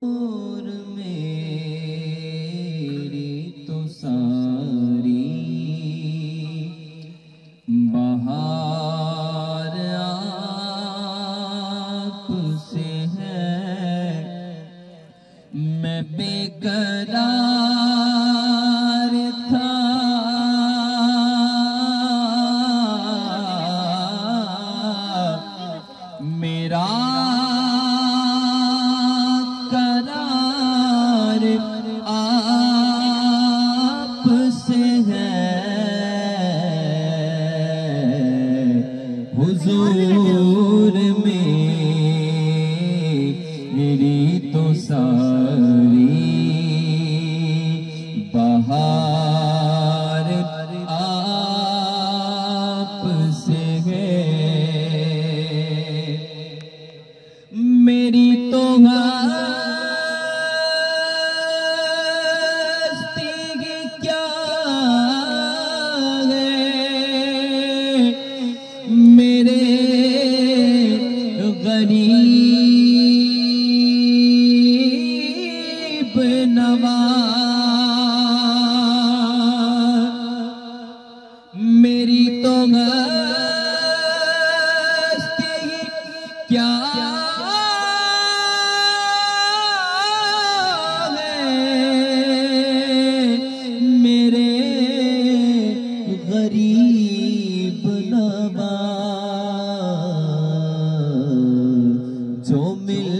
और मेरी तो सारी बहार आपसे है। मैं बेकरार था, मेरा करार आपसे है। हुजूर मेरी तो सारी बहार आपसे है। मेरी तो हस्ती क्या है, मेरे गरीब नवाज। मेरी तो हस्ती क्या गरीब नवाज। जो मिल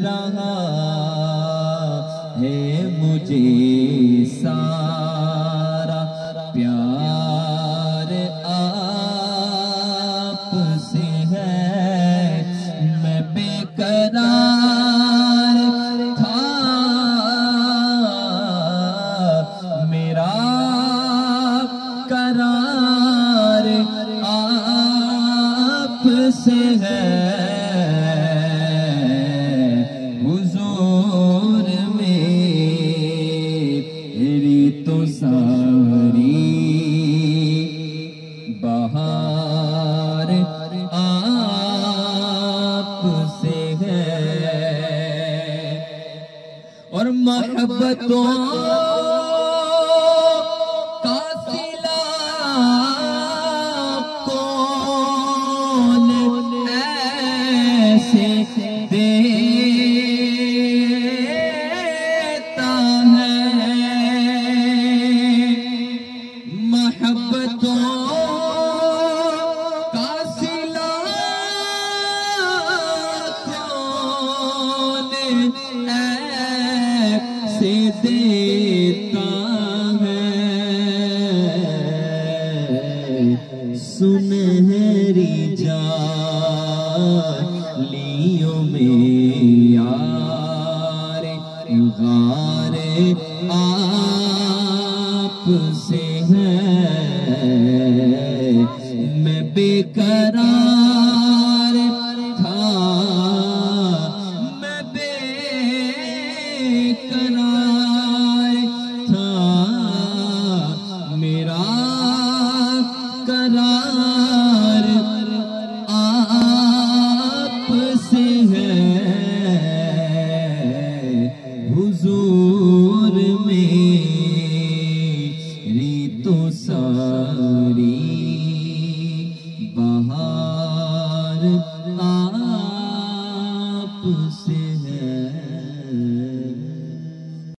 रहा है मुझे सारा प्यार आपसे है। मैं बेकरार था, मेरा करार आपसे है। हुजूर मेरी तो सारी बहार आपसे है। और मोहब्बतों देता है। मोहब्बतों का सिला कौन ऐसे देता है। सुनहरी जालियों में यार गारे आपसे